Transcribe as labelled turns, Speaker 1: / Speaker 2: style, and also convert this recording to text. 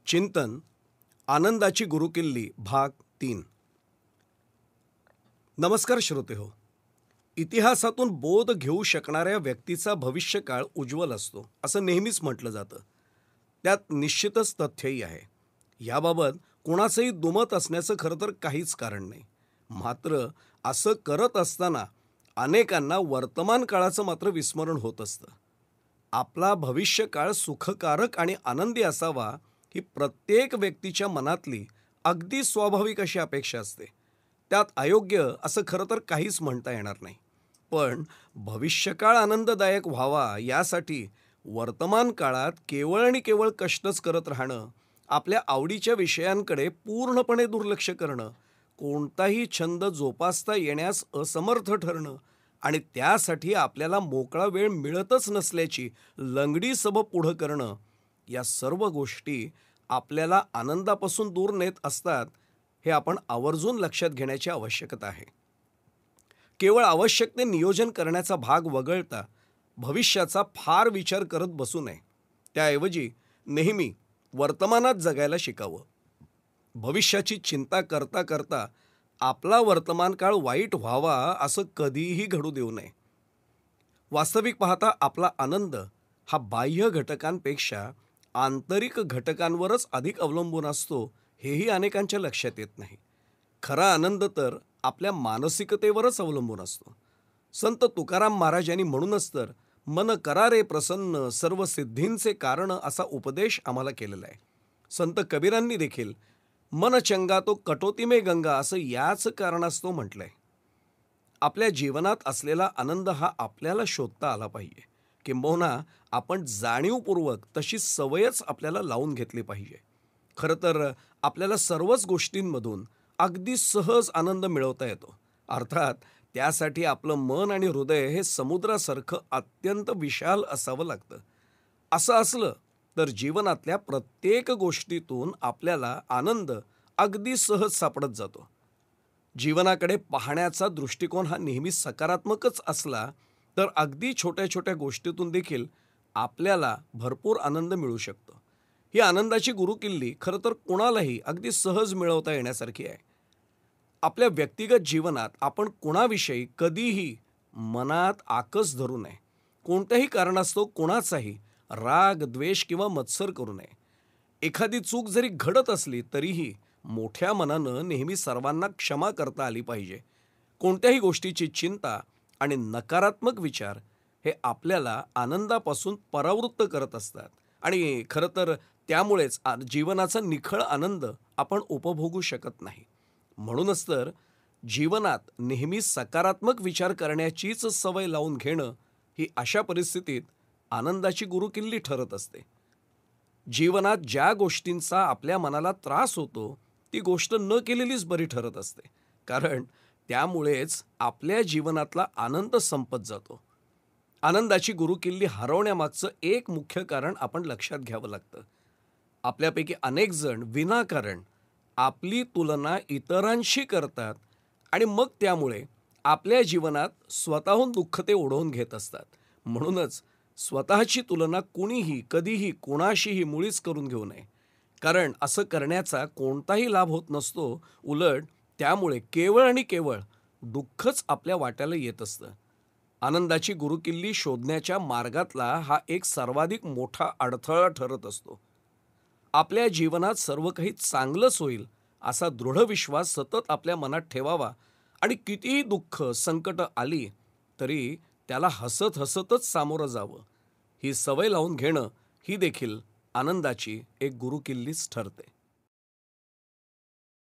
Speaker 1: चिंतन आनंदाची गुरुकिल्ली भाग 3। नमस्कार श्रोते हो। इतिहासातून बोध घेऊ शकणाऱ्या व्यक्तीचा भविष्यकाळ उज्ज्वल असतो असं नेहमीच म्हटलं जातं। त्यात निश्चितच तथ्यही आहे। याबाबत कोणाचंही दुमत असण्याचं खरं तर काहीच कारण नाही। मात्र असं करत असताना अनेकांना वर्तमान काळाचं मात्र विस्मरण होत असतं। आपला भविष्यकाळ सुखकारक आणि आनंदी असावा ही प्रत्येक व्यक्तीच्या मनातली अगदी स्वाभाविक अशी अपेक्षा असते। त्यात अयोग्य असं खरं तर काहीच म्हणता येणार नाही। पण भविष्यकाळ आनंददायक व्हावा यासाठी वर्तमान काळात केवळ आणि केवळ कष्टच करत राहणं, आपल्या आवडीच्या विषयांकडे पूर्णपणे दुर्लक्ष करणं, कोणताही छंद जोपासता येण्यास असमर्थ ठरणं आणि त्यासाठी आपल्याला मोकळा वेळ मिळतच नसल्याची लंगडी सबब पुढं करणं, या सर्व गोष्टी आपल्याला आनंदापासून दूर नेत असतात हे आपण आवर्जून लक्षात घेण्याची आवश्यकता आहे। केवळ आवश्यक ते नियोजन करण्याचा भाग वगळता भविष्याचा फार विचार करत बसू नये। त्याऐवजी नेहमी वर्तमानात जगायला शिकावं। भविष्याची चिंता करता करता आपला वर्तमान काळ वाईट व्हावा असं कधीही घडू देऊ नये। वास्तविक पाहता आपला आनंद हा बाह्य घटकांपेक्षा आंतरिक घटकांवरच अधिक अवलंबून असतो हेही अनेकांच्या लक्षात येत नाही। खरा आनंद तर आपल्या मानसिकतेवरच अवलंबून असतो। संत तुकाराम महाराज यांनी म्हणूनच तर मन करा रे प्रसन्न सर्व सिद्धींचे कारण असा उपदेश आम्हाला केलेला आहे। संत कबीरांनी देखील मन चंगा तो कटोती में गंगा असं याच कारणास्तव म्हटलंय। आपल्या जीवनात असलेला आनंद हा आपल्याला शोधता आला पाहिजे, किंबहुना आपण जाणीवपूर्वक तशी सवयच आपल्याला लावून घेतली पाहिजे। खरं तर आपल्याला सर्वच गोष्टींमधून अगदी सहज आनंद मिळवता येतो। अर्थात त्यासाठी आपलं मन आणि हृदय हे समुद्रासारखं अत्यंत विशाल असावं लागतं। असं असलं तर जीवनातल्या प्रत्येक गोष्टीतून आपल्याला आनंद अगदी सहज सापडत जातो। जीवनाकडे पाहण्याचा दृष्टिकोन हा नेहमी सकारात्मकच असला तर अगदी छोट्या छोट्या गोष्टीतून देखील आपल्याला भरपूर आनंद मिळू शकतो। ही आनंदाची गुरुकिल्ली खरं तर कोणालाही अगदी सहज मिळवता येण्यासारखी आहे। आपल्या व्यक्तिगत जीवनात आपण कोणाविषयी कधीही मनात आकस धरू नये। कोणत्याही कारणास्तव कोणाचाही राग, द्वेष किंवा मत्सर करू नये। एखादी चूक जरी घडत असली तरीही मोठ्या मनानं नेहमी सर्वांना क्षमा करता आली पाहिजे। कोणत्याही गोष्टीची चिंता आणि नकारात्मक विचार हे आपल्याला आनंदापासून परावृत्त करत असतात आणि खरं तर त्यामुळेच जीवनाचा निखळ आनंद आपण उपभोगू शकत नाही। म्हणूनच तर जीवनात नेहमी सकारात्मक विचार करण्याचीच सवय लावून घेणं ही अशा परिस्थितीत आनंदाची गुरुकिल्ली ठरत असते। जीवनात ज्या गोष्टींचा आपल्या मनाला त्रास होतो ती गोष्ट न केलेलीच बरी ठरत असते, कारण त्यामुळेच आपल्या जीवनातला आनंद संपत जातो। आनंदाची गुरुकिल्ली हरवण्यामागचं एक मुख्य कारण आपण लक्षात घ्यावं लागतं। आपल्यापैकी अनेक जण विनाकारण आपली तुलना इतरांशी करतात आणि मग त्यामुळे आपल्या जीवनात स्वतःहून दुःख ते ओढवून घेत असतात। म्हणूनच स्वतःची तुलना कुणीही कधीही कोणाशीही मुळीच करून घेऊ नये, कारण असं करण्याचा कोणताही लाभ होत नसतो। उलट त्यामुळे केवळ आणि केवळ दुःखच आपल्या वाट्याला येत असतं। आनंदाची गुरुकिल्ली शोधण्याच्या मार्गातला हा एक सर्वाधिक मोठा अडथळा ठरत असतो। आपल्या जीवनात सर्व काही चांगलंच होईल असा दृढ विश्वास सतत आपल्या मनात ठेवावा आणि कितीही दुःख संकट आली तरी त्याला हसत हसतच सामोरं जावं। ही सवय लावून घेणं ही देखील आनंदाची एक गुरुकिल्लीच ठरते।